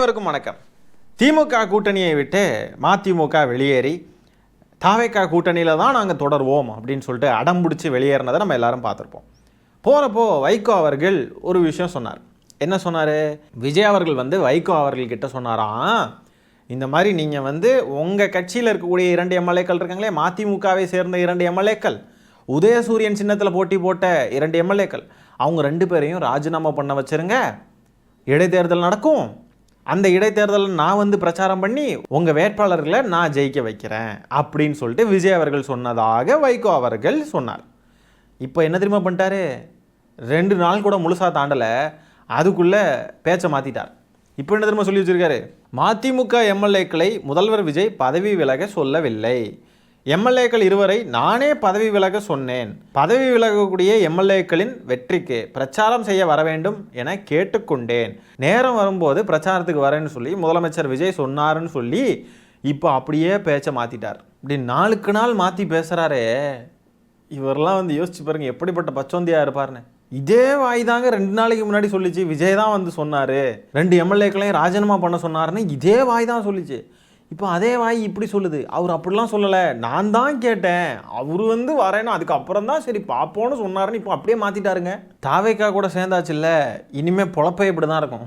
எல்லோருக்கும் வணக்கம். திமுக கூட்டணியை விட்டு மதிமுக வெளியேறி தாவேகா கூட்டணியில் தான் நாங்கள் தொடர்வோம் அப்படின்னு சொல்லிட்டு அடம் பிடிச்சி வெளியேறினதை நம்ம எல்லாரும் பார்த்துருப்போம். போகிறப்போ வைகோ அவர்கள் ஒரு விஷயம் சொன்னார். என்ன சொன்னார்? விஜய் அவர்கள் வைகோ அவர்கள்கிட்ட சொன்னாராம், இந்த மாதிரி நீங்கள் உங்கள் கட்சியில் இருக்கக்கூடிய 2 எம்எல்ஏக்கள் இருக்காங்களே, மதிமுகவை சேர்ந்த 2 எம்எல்ஏக்கள், உதயசூரியன் சின்னத்தில் போட்டி போட்ட 2 எம்எல்ஏக்கள், அவங்க 2 பேரையும் ராஜினாமா பண்ண வச்சுருங்க. இடைத்தேர்தல் நடக்கும். அந்த இடைத்தேர்தலில் நான் பிரச்சாரம் பண்ணி உங்கள் வேட்பாளர்களை நான் ஜெயிக்க வைக்கிறேன் அப்படின்னு சொல்லிட்டு விஜய் அவர்கள் சொன்னதாக வைகோ அவர்கள் சொன்னார். இப்போ என்ன தெரியுமா பண்ணிட்டாரு? 2 நாள் கூட முழுசாக தாண்டலை, அதுக்குள்ளே பேச்சை மாற்றிட்டார். இப்போ என்ன தெரியுமா சொல்லி வச்சுருக்காரு? மதிமுக எம்எல்ஏக்களை முதல்வர் விஜய் பதவி விலக சொல்லவில்லை. எம்எல்ஏக்கள் 2 நானே பதவி விலக சொன்னேன். பதவி விலகக்கூடிய எம்எல்ஏக்களின் வெற்றிக்கு பிரச்சாரம் செய்ய வர வேண்டும் என கேட்டுக்கொண்டேன். நேரம் வரும்போது பிரச்சாரத்துக்கு வரேன்னு சொல்லி முதலமைச்சர் விஜய் சொன்னாருன்னு சொல்லி இப்போ அப்படியே பேச்சை மாற்றிட்டார். இப்படி நாளுக்கு நாள் மாற்றி பேசுகிறாரே, இவரெல்லாம் யோசிச்சு பாருங்க எப்படிப்பட்ட பச்சோந்தியாக இருப்பார்னு. இதே வாய் தாங்க 2 நாளைக்கு முன்னாடி சொல்லிச்சு விஜய் தான் சொன்னார், 2 எம்எல்ஏக்களையும் ராஜினாமா பண்ண சொன்னாருன்னு இதே வாய் தான் சொல்லிச்சு. இப்போ அதே வாய் இப்படி சொல்லுது. அவர் அப்படிலாம் சொல்லலை, நான் தான் கேட்டேன், அவர் வரேன்னா அதுக்கப்புறம் தான் சரி பார்ப்போன்னு சொன்னாருன்னு இப்போ அப்படியே மாற்றிட்டாருங்க. தாவேக்கா கூட சேர்ந்தாச்சு இல்லை, இனிமேல் பொழப்பே இப்படி தான் இருக்கும்.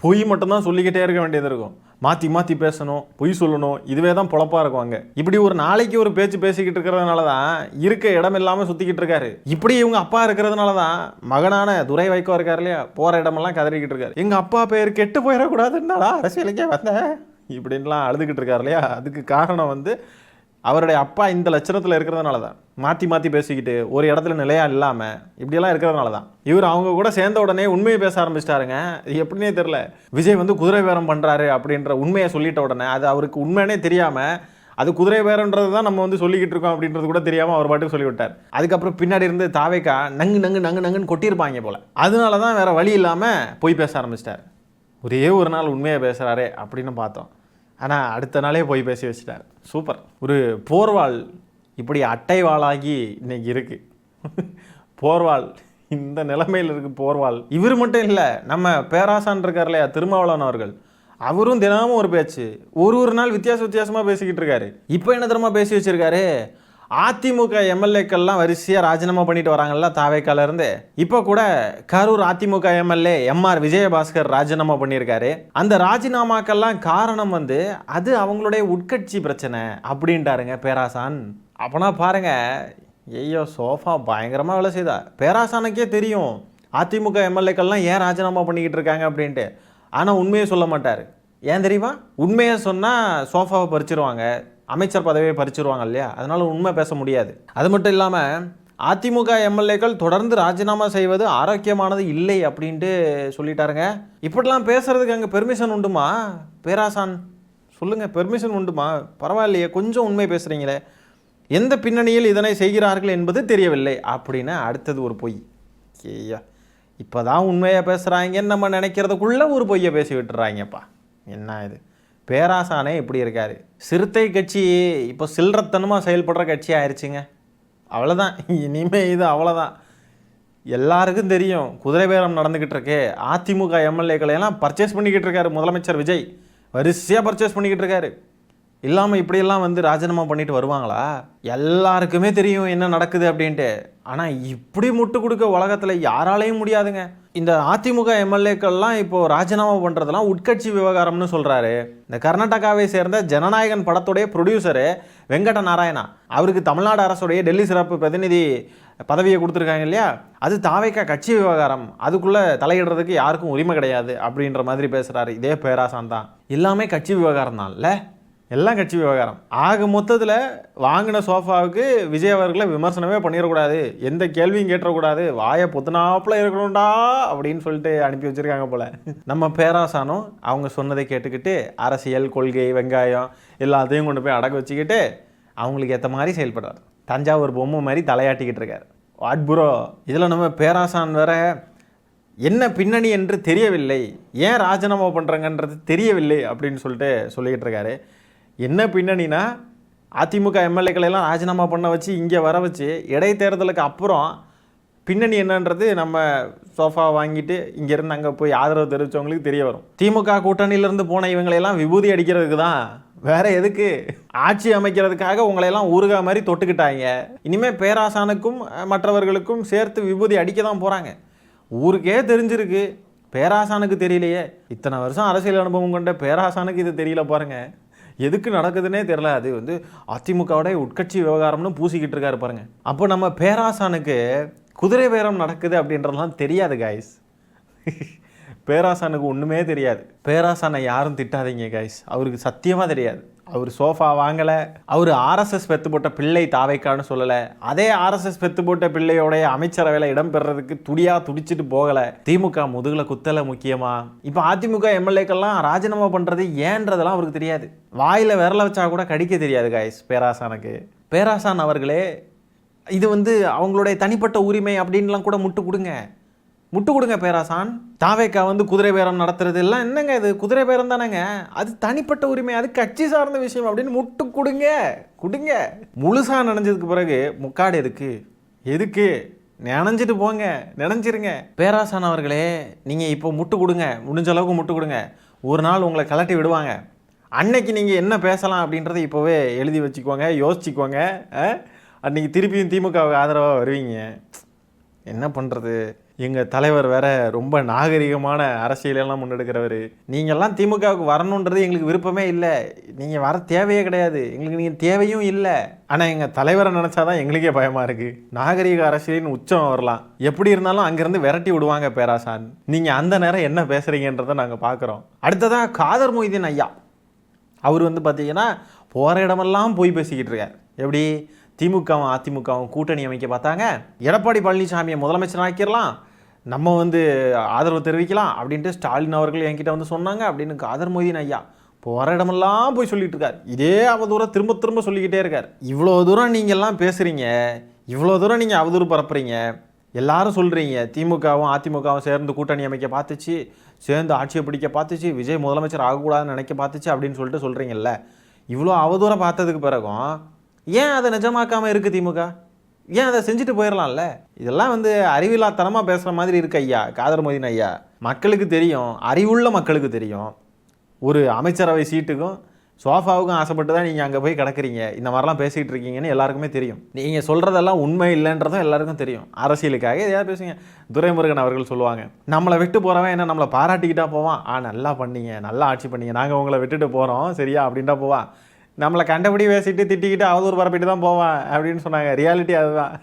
பொய் மட்டும்தான் சொல்லிக்கிட்டே இருக்க வேண்டியது இருக்கும். மாற்றி மாற்றி பேசணும், பொய் சொல்லணும், இதுவே தான் பொழப்பாக இருக்கும். அங்கே இப்படி ஒரு நாளைக்கு ஒரு பேச்சு பேசிக்கிட்டு இருக்கிறதுனால தான் இருக்க இடம் இல்லாமல் சுற்றிக்கிட்டு இருக்காரு. இப்படி இவங்க அப்பா இருக்கிறதுனால தான் மகனான துரை வைகோ இருக்கார் இல்லையா, போகிற இடமெல்லாம் கதறிக்கிட்டு இருக்காரு. எங்கள் அப்பா பேர் கெட்டு போயிடக்கூடாதுன்னாடா அரசியலுக்கே வந்தேன் இப்படின்லாம் அழுதுகிட்டு இருக்கார் இல்லையா. அதுக்கு காரணம் அவருடைய அப்பா இந்த லட்சணத்தில் இருக்கிறதுனால தான். மாற்றி மாற்றி பேசிக்கிட்டு ஒரு இடத்துல நிலையாக இல்லாமல் இப்படியெல்லாம் இருக்கிறதுனால தான் இவர் அவங்க கூட சேர்ந்த உடனே உண்மையை பேச ஆரம்பிச்சிட்டாருங்க. இது எப்படின்னே தெரில. விஜய் குதிரை பேரம் பண்ணுறாரு அப்படின்ற உண்மையை சொல்லிட்ட உடனே அது அவருக்கு உண்மையானே தெரியாமல் அது குதிரை பேரன்றது தான் நம்ம சொல்லிக்கிட்டு இருக்கோம் அப்படின்றது கூட தெரியாமல் அவர் பாட்டுக்கு சொல்லிவிட்டார். அதுக்கப்புறம் பின்னாடி இருந்து தாவேக்கா நங்கு நங்கு நங்கு நங்குன்னு கொட்டியிருப்பாங்க போல். அதனால தான் வேறு வழி இல்லாமல் போய் பேச ஆரம்பிச்சிட்டார். ஒரே ஒரு நாள் உண்மையை பேசுகிறாரே அப்படின்னு பார்த்தோம், ஆனால் அடுத்த நாளே போய் பேசி வச்சுட்டார். சூப்பர். ஒரு போர்வாள் இப்படி அட்டை வாளாகி இன்னைக்கு இருக்குது. போர்வாள் இந்த நிலைமையில் இருக்குது போர்வாள். இவர் மட்டும் இல்லை, நம்ம பேராசான் இருக்கார் இல்லையா திருமாவளவன் அவர்கள், அவரும் தினமும் ஒரு பேச்சு ஒரு நாள் வித்தியாசமாக பேசிக்கிட்டு இருக்காரு. இப்போ என்ன தெரியுமா பேசி வச்சிருக்காரு? அதிமுக எம்எல்ஏக்கள்லாம் வரிசையாக ராஜினாமா பண்ணிட்டு வராங்கல்ல தாவேக்கால இருந்து. இப்போ கூட கரூர் அதிமுக எம்எல்ஏ எம்ஆர் விஜயபாஸ்கர் ராஜினாமா பண்ணியிருக்காரு. அந்த ராஜினாமாக்கெல்லாம் காரணம் அது அவங்களுடைய உட்கட்சி பிரச்சனை அப்படின்ட்டாருங்க பேராசான். அப்போனா பாருங்க, ஐயோ சோஃபா பயங்கரமாக வேலை செய்தா. பேராசானுக்கே தெரியும் அதிமுக எம்எல்ஏக்கள்லாம் ஏன் ராஜினாமா பண்ணிக்கிட்டு இருக்காங்க அப்படின்ட்டு. ஆனால் உண்மையை சொல்ல மாட்டார். ஏன் தெரியுமா? உண்மையை சொன்னால் சோஃபாவை பறிச்சிருவாங்க, அமைச்சர் பதவியை பறிச்சிருவாங்க இல்லையா, அதனால் உண்மை பேச முடியாது. அது மட்டும் இல்லாமல் அதிமுக எம்எல்ஏக்கள் தொடர்ந்து ராஜினாமா செய்வது ஆரோக்கியமானது இல்லை அப்படின்ட்டு சொல்லிட்டாருங்க. இப்படிலாம் பேசுறதுக்கு அங்கே பெர்மிஷன் உண்டுமா? பேராசான் சொல்லுங்கள், பெர்மிஷன் உண்டுமா? பரவாயில்லையே, கொஞ்சம் உண்மை பேசுகிறீங்களே. எந்த பின்னணியில் இதனை செய்கிறார்கள் என்பது தெரியவில்லை அப்படின்னு அடுத்தது ஒரு பொய். ஐயா, இப்போ தான் உண்மையாக பேசுகிறாங்கன்னு நம்ம நினைக்கிறதுக்குள்ளே ஒரு பொய்யை பேசி விட்டுறாங்கப்பா. என்ன இது? பேராசானே இப்படி இருக்கார். சிறுத்தை கட்சி இப்போ சில்லறத்தனமாக செயல்படுற கட்சி ஆயிடுச்சுங்க. அவ்வளோதான், இனிமேல் இது அவ்வளோதான். எல்லாருக்கும் தெரியும் குதிரை பேரம் நடந்துக்கிட்டு இருக்கு. அதிமுக எம்எல்ஏக்களையெல்லாம் பர்ச்சேஸ் பண்ணிக்கிட்டு இருக்காரு முதலமைச்சர் விஜய். வரிசையாக பர்ச்சேஸ் பண்ணிக்கிட்டு இருக்காரு. இல்லாமல் இப்படியெல்லாம் ராஜினாமா பண்ணிட்டு வருவாங்களா? எல்லாருக்குமே தெரியும் என்ன நடக்குது அப்படின்ட்டு. ஆனால் இப்படி முட்டு கொடுக்க உலகத்தில் யாராலையும் முடியாதுங்க. இந்த அதிமுக எம்எல்ஏக்கள்லாம் இப்போது ராஜினாமா பண்ணுறதெல்லாம் உட்கட்சி விவகாரம்னு சொல்கிறாரு. இந்த கர்நாடகாவை சேர்ந்த ஜனநாயகன் படத்துடைய ப்ரொடியூசரு வெங்கட நாராயணா, அவருக்கு தமிழ்நாடு அரசுடைய டெல்லி சிறப்பு பிரதிநிதி பதவியை கொடுத்துருக்காங்க இல்லையா, அது தாவேக்கா கட்சி விவகாரம், அதுக்குள்ளே தலையிடுறதுக்கு யாருக்கும் உரிமை கிடையாது அப்படின்ற மாதிரி பேசுகிறாரு. இதே பேராசான் தான். எல்லாமே கட்சி விவகாரம் தான் இல்லை, எல்லாம் கட்சி விவகாரம். ஆக மொத்தத்தில் வாங்கின சோஃபாவுக்கு விஜய் அவர்களை விமர்சனமே பண்ணிடக்கூடாது, எந்த கேள்வியும் கேட்டக்கூடாது, வாயை பொத்துனாப்பில் இருக்கணும்டா அப்படின்னு சொல்லிட்டு அனுப்பி வச்சுருக்காங்க போல். நம்ம பேராசானும் அவங்க சொன்னதை கேட்டுக்கிட்டு அரசியல் கொள்கை வெங்காயம் எல்லாத்தையும் கொண்டு போய் அடக்க வச்சுக்கிட்டு அவங்களுக்கு ஏற்ற மாதிரி செயல்படுறார். தஞ்சாவூர் பொம்மை மாதிரி தலையாட்டிக்கிட்டு இருக்கார். வாட் ப்ரோ, இதில் நம்ம பேராசான் வேற என்ன பின்னணி என்று தெரியவில்லை, ஏன் ராஜினாமா பண்ணுறாங்கன்றது தெரியவில்லை அப்படின்னு சொல்லிக்கிட்டு இருக்காரு. என்ன பின்னணினா, அதிமுக எம்எல்ஏக்களெல்லாம் ராஜினாமா பண்ண வச்சு இங்கே வர வச்சு இடைத்தேர்தலுக்கு அப்புறம் பின்னணி என்னன்றது நம்ம சோஃபா வாங்கிட்டு இங்கேருந்து அங்கே போய் ஆதரவு தெரிவித்தவங்களுக்கு தெரிய வரும். திமுக கூட்டணியிலேருந்து போன இவங்களையெல்லாம் விபூதி அடிக்கிறதுக்கு தான், வேற எதுக்கு? ஆட்சி அமைக்கிறதுக்காக உங்களையெல்லாம் ஊறுகா மாதிரி தொட்டுக்கிட்டாங்க. இனிமேல் பேராசானுக்கும் மற்றவர்களுக்கும் சேர்த்து விபூதி அடிக்க தான் போகிறாங்க. ஊருக்கே தெரிஞ்சிருக்கு, பேராசானுக்கு தெரியலையே. இத்தனை வருஷம் அரசியல் அனுபவம் கொண்ட பேராசானுக்கு இது தெரியல பாருங்க. எதுக்கு நடக்குதுன்னே தெரியல. அது வந்து அதிமுகவோட உட்கட்சி விவகாரம்னு பூசிக்கிட்டு இருக்காரு பாருங்க. அப்போ நம்ம பேராசானுக்கு குதிரை பேரம் நடக்குது அப்படின்றதுலாம் தெரியாது காய்ஸ். பேராசானுக்கு ஒன்றுமே தெரியாது. பேராசானை யாரும் திட்டாதீங்க காய்ஸ், அவருக்கு சத்தியமாக தெரியாது. அவர் சோஃபா வாங்கலை, அவர் ஆர்எஸ்எஸ் பெத்து போட்ட பிள்ளை தாவைக்கான்னு சொல்லலை. அதே ஆர்எஸ்எஸ் பெத்து போட்ட பிள்ளையோடைய அமைச்சரவையில் இடம்பெறதுக்கு துடிச்சிட்டு போகலை. திமுக முதுகில் குத்தலை முக்கியமாக. இப்போ அதிமுக எம்எல்ஏக்கெல்லாம் ராஜினாமா பண்ணுறது ஏன்றதெல்லாம் அவருக்கு தெரியாது. வாயில் விரல வச்சா கூட கடிக்க தெரியாது காய்ஸ் பேராசானுக்கு. பேராசான் அவர்களே, இது வந்து அவங்களுடைய தனிப்பட்ட உரிமை அப்படின்லாம் கூட முட்டு கொடுங்க பேராசான். தாவேக்கா வந்து குதிரை பேரம் நடத்துறது எல்லாம் என்னங்க, இது குதிரை பேரம் தானேங்க, அது தனிப்பட்ட உரிமை, அது கட்சி சார்ந்த விஷயம் அப்படின்னு முட்டு கொடுங்க. முழுசா நினைஞ்சதுக்கு பிறகு முக்காடு எதுக்கு நினைஞ்சிட்டு போங்க, நினைஞ்சிருங்க. பேராசான் அவர்களே, நீங்கள் இப்போ முட்டு கொடுங்க, முடிஞ்ச அளவுக்கு முட்டு கொடுங்க. ஒரு நாள் உங்களை கலட்டி விடுவாங்க. அன்னைக்கு நீங்கள் என்ன பேசலாம் அப்படின்றத இப்போவே எழுதி வச்சுக்கோங்க, யோசிச்சுக்கோங்க. அன்றைக்கி திருப்பியும் திமுகவுக்கு ஆதரவாக வருவீங்க. என்ன பண்ணுறது, எங்கள் தலைவர் வேற ரொம்ப நாகரிகமான அரசியலெல்லாம் முன்னெடுக்கிறவர். நீங்கள்லாம் திமுகவுக்கு வரணுன்றது எங்களுக்கு விருப்பமே இல்லை, நீங்கள் வர தேவையே கிடையாது, எங்களுக்கு நீங்கள் தேவையும் இல்லை. ஆனால் எங்கள் தலைவரை நினச்சாதான் எங்களுக்கே பயமாக இருக்குது. நாகரிக அரசியலின் உச்சம் வரலாம், எப்படி இருந்தாலும் அங்கேருந்து விரட்டி விடுவாங்க பேராசான். நீங்கள் அந்த நேரம் என்ன பேசுகிறீங்கன்றதை நாங்கள் பார்க்குறோம். அடுத்ததாக காதர் மொய்தீன் ஐயா, அவர் வந்து பார்த்தீங்கன்னா போகிற இடமெல்லாம் போய் பேசிக்கிட்டு இருக்கார். எப்படி திமுகவும் அதிமுகவும் கூட்டணி அமைக்க பார்த்தாங்க, எடப்பாடி பழனிசாமியை முதலமைச்சர் ஆக்கிடலாம், நம்ம வந்து ஆதரவு தெரிவிக்கலாம் அப்படின்ட்டு ஸ்டாலின் அவர்கள் என்கிட்ட வந்து சொன்னாங்க அப்படின்னு காதர் மொய்தீன் ஐயா போகிற இடமெல்லாம் போய் சொல்லிட்டு இருக்கார். இதே அவதூறை திரும்ப சொல்லிக்கிட்டே இருக்கார். இவ்வளோ தூரம் நீங்கள்லாம் பேசுகிறீங்க, இவ்வளோ தூரம் நீங்கள் அவதூறு பரப்புறீங்க, எல்லாரும் சொல்கிறீங்க திமுகவும் அதிமுகவும் சேர்ந்து கூட்டணி அமைக்க பார்த்துச்சு, சேர்ந்து ஆட்சியை பிடிக்க பார்த்துச்சு, விஜய் முதலமைச்சர் ஆகக்கூடாதுன்னு நினைக்க பார்த்துச்சு அப்படின்னு சொல்லிட்டு சொல்கிறீங்கல்ல. இவ்வளோ அவதூறம் பார்த்ததுக்கு பிறகும் ஏன் அதை நிஜமாக்காமல் இருக்குது திமுக? ஏன் அதை செஞ்சுட்டு போயிடலாம்ல? இதெல்லாம் வந்து அறிவில்லாத்தனமாக பேசுகிற மாதிரி இருக்கு ஐயா காதர் மொய்தீன் ஐயா. மக்களுக்கு தெரியும், அறிவுள்ள மக்களுக்கு தெரியும், ஒரு அமைச்சரவை சீட்டுக்கும் சோஃபாவுக்கும் ஆசைப்பட்டு தான் நீங்கள் அங்கே போய் கிடக்குறீங்க, இந்த மாதிரிலாம் பேசிகிட்டு இருக்கீங்கன்னு எல்லாருக்குமே தெரியும். நீங்கள் சொல்கிறதெல்லாம் உண்மை இல்லைன்றதும் எல்லாருக்கும் தெரியும். அரசியலுக்காக எதாவது பேசுங்க. துரைமுருகன் அவர்கள் சொல்லுவாங்க, நம்மளை விட்டு போகிறவன் என்ன நம்மளை பாராட்டிக்கிட்டா போவான், நல்லா பண்ணீங்க, நல்லா ஆட்சி பண்ணீங்க, நாங்கள் உங்களை விட்டுட்டு போகிறோம் சரியா அப்படின்ட்டா போவான், நம்மளை கண்டபடி பேசிட்டு திட்டிக்கிட்டு அவதூறு பரப்பிட்டு தான் போவான் அப்படின்னு சொன்னாங்க. ரியாலிட்டி அதுதான்.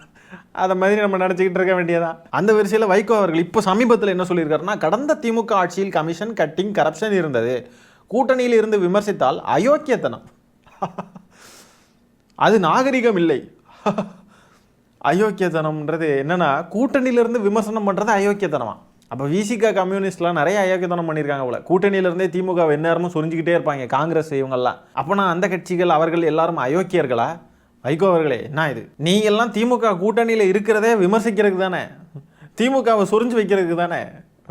அதை மாதிரி நம்ம நினச்சிக்கிட்டு இருக்க வேண்டியதான். அந்த வரிசையில் வைகோ அவர்கள் இப்போ சமீபத்தில் என்ன சொல்லியிருக்காருன்னா, கடந்த திமுக ஆட்சியில் கமிஷன் கட்டிங் கரப்ஷன் இருந்தது, கூட்டணியில் இருந்து விமர்சித்தால் அயோக்கியத்தனம், அது நாகரிகம் இல்லை. அயோக்கியத்தனம்ன்றது என்னன்னா, கூட்டணியிலிருந்து விமர்சனம் பண்ணுறது அயோக்கியத்தனமா? அப்போ விசிகா கம்யூனிஸ்ட்லாம் நிறைய அயோக்கியத்தனம் பண்ணியிருக்காங்க போல. கூட்டணியிலேருந்தே திமுக எந்நேரமும் சொரிஞ்சிக்கிட்டே இருப்பாங்க, காங்கிரஸ் இவங்கெல்லாம். அப்போனா அந்த கட்சிகள் அவர்கள் எல்லாரும் அயோக்கியர்களா? வைகோ அவர்களே, என்ன இது? நீங்கள்லாம் திமுக கூட்டணியில் இருக்கிறதே விமர்சிக்கிறதுக்கு தானே, திமுகவை சொரிஞ்சு வைக்கிறதுக்கு தானே,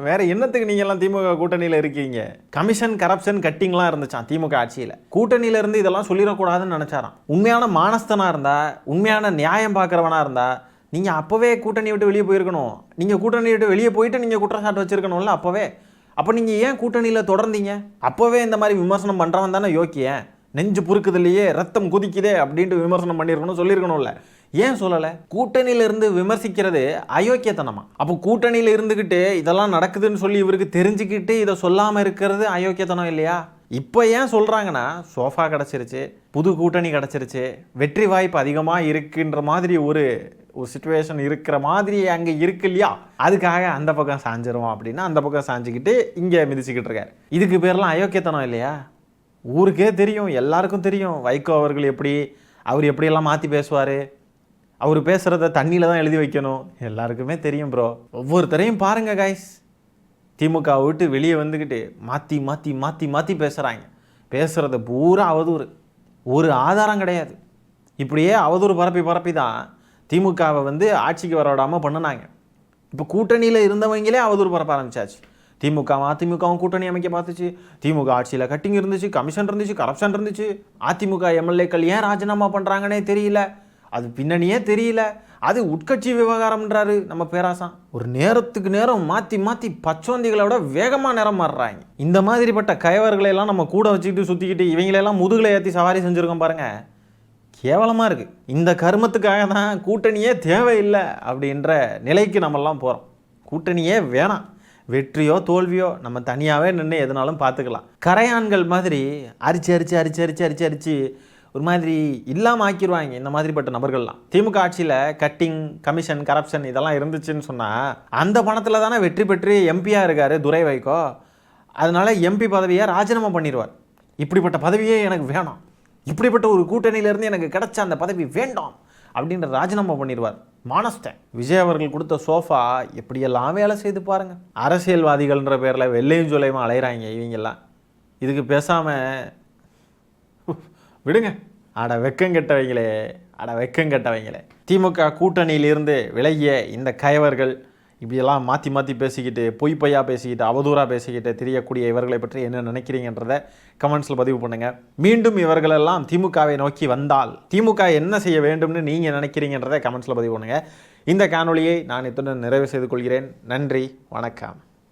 வேற என்னத்துக்கு நீங்கள்லாம் திமுக கூட்டணியில் இருக்கீங்க? கமிஷன் கரப்ஷன் கட்டிங்லாம் இருந்துச்சான் திமுக ஆட்சியில். கூட்டணியிலேருந்து இதெல்லாம் சொல்லிடக்கூடாதுன்னு நினச்சாராம். உண்மையான மானஸ்தனாக இருந்தா, உண்மையான நியாயம் பார்க்குறவனாக இருந்தா நீங்கள் அப்போவே கூட்டணி விட்டு வெளியே போயிருக்கணும். நீங்கள் கூட்டணி விட்டு வெளியே போயிட்டு நீங்கள் குற்றச்சாட்டு வச்சுருக்கணும்ல அப்போவே. அப்போ நீங்கள் ஏன் கூட்டணியில் தொடர்ந்தீங்க? அப்போவே இந்த மாதிரி விமர்சனம் பண்ணுறவன் தானே யோக்கியன். நெஞ்சு புறுக்குதுலையே, ரத்தம் குதிக்குதே அப்படின்ட்டு விமர்சனம் பண்ணியிருக்கணும், சொல்லியிருக்கணும்ல. ஏன் சொல்லலை? கூட்டணியிலிருந்து விமர்சிக்கிறது அயோக்கியத்தனமா? அப்போ கூட்டணியில் இருந்துக்கிட்டு இதெல்லாம் நடக்குதுன்னு சொல்லி இவருக்கு தெரிஞ்சுக்கிட்டு இதை சொல்லாமல் இருக்கிறது அயோக்கியத்தனம் இல்லையா? இப்போ ஏன் சொல்கிறாங்கன்னா, சோஃபா கிடச்சிருச்சு, புது கூட்டணி கிடச்சிருச்சு, வெற்றி வாய்ப்பு அதிகமாக இருக்குன்ற மாதிரி ஒரு சிச்சுவேஷன் இருக்கிற மாதிரி அங்கே இருக்கு இல்லையா, அதுக்காக அந்த பக்கம் சாஞ்சிருவோம் அப்படின்னா அந்த பக்கம் சாஞ்சிக்கிட்டு இங்கே மிதிச்சுக்கிட்டு இருக்கார். இதுக்கு பேர்லாம் அயோக்கியத்தனம் இல்லையா? ஊருக்கே தெரியும், எல்லாருக்கும் தெரியும் வைகோ அவர்கள் அவர் எப்படியெல்லாம் மாற்றி பேசுவார், அவர் பேசுகிறத தண்ணியில் தான் எழுதி வைக்கணும், எல்லாருக்குமே தெரியும் ப்ரோ. ஒவ்வொருத்தரையும் பாருங்கள் காய்ஸ், திமுக விட்டு வெளியே வந்துக்கிட்டு மாற்றி மாற்றி மாற்றி மாற்றி பேசுகிறாங்க. பேசுகிறத பூரா அவதூறு, ஒரு ஆதாரம் கிடையாது. இப்படியே அவதூறு பரப்பி தான் திமுகவை வந்து ஆட்சிக்கு வர விடாமல் பண்ணினாங்க. இப்போ கூட்டணியில் இருந்தவங்களே அவதூறு பரப்ப ஆரம்பிச்சாச்சு. அதிமுகவும் கூட்டணி அமைக்க பார்த்துச்சு, திமுக ஆட்சியில் கட்டிங் இருந்துச்சு, கமிஷன் இருந்துச்சு, கரப்ஷன் இருந்துச்சு, அதிமுக எம்எல்ஏக்கள் ஏன் ராஜினாமா பண்ணுறாங்கன்னே தெரியல, அது பின்னணியே தெரியல, அது உட்கட்சி விவகாரம்ன்றாரு நம்ம பேராசான். ஒரு நேரத்துக்கு நேரம் மாற்றி மாற்றி பச்சோந்திகளை விட வேகமாக நேரம் மாறுறாங்க. இந்த மாதிரிப்பட்ட கயவர்களையெல்லாம் நம்ம கூட வச்சுக்கிட்டு சுற்றிக்கிட்டு இவங்களெல்லாம் முதுகில் ஏற்றி சவாரி செஞ்சுருக்கோம் பாருங்கள், கேவலமாக இருக்குது. இந்த கருமத்துக்காக தான் கூட்டணியே தேவையில்லை அப்படின்ற நிலைக்கு நம்மெல்லாம் போகிறோம். கூட்டணியே வேணாம், வெற்றியோ தோல்வியோ நம்ம தனியாகவே நின்று எதுனாலும் பார்த்துக்கலாம். கரையான்கள் மாதிரி அரிச்சு அரிச்சு அரிச்சு அரிச்சு அரிச்சு அரிச்சு ஒரு மாதிரி இல்லாமல் ஆக்கிடுவாங்க இந்த மாதிரிப்பட்ட நபர்கள்லாம். திமுக ஆட்சியில் கட்டிங், கமிஷன், கரப்ஷன் இதெல்லாம் இருந்துச்சுன்னு சொன்னால் அந்த பணத்தில் தானே வெற்றி பெற்று எம்பியாக இருக்கார் துரை வைகோ. அதனால எம்பி பதவியை ராஜினாமா பண்ணிடுவார். இப்படிப்பட்ட பதவியே எனக்கு வேணாம், இப்படிப்பட்ட ஒரு கூட்டணியிலேருந்து எனக்கு கிடைச்ச அந்த பதவி வேண்டாம் அப்படின்ற ராஜினாமா பண்ணிடுவார். மானஸ்டன் விஜய் அவர்கள் கொடுத்த சோஃபா எப்படியெல்லாம் வேலை செய்து பாருங்க. அரசியல்வாதிகள்ன்ற பேரில் வெள்ளையும் சொல்லையுமா அலைகிறாங்க இவங்கெல்லாம். இதுக்கு பேசாமல் விடுங்க. அட வெக்கங்கெட்டவங்களே, அட வெக்கங்கெட்டவங்களே. திமுக கூட்டணியிலிருந்து விலகிய இந்த கயவர்கள் இப்படியெல்லாம் மாற்றி மாற்றி பேசிக்கிட்டு, பொய்யா பேசிக்கிட்டு, அவதூறாக பேசிக்கிட்டு தெரியக்கூடிய இவர்களை பற்றி என்ன நினைக்கிறீங்கன்றதை கமெண்ட்ஸில் பதிவு பண்ணுங்கள். மீண்டும் இவர்களெல்லாம் திமுகவை நோக்கி வந்தால் திமுக என்ன செய்ய வேண்டும்னு நீங்கள் நினைக்கிறீங்கன்றதை கமெண்ட்ஸில் பதிவு பண்ணுங்கள். இந்த காணொலியை நான் இத்துடன் நிறைவு செய்து கொள்கிறேன். நன்றி, வணக்கம்.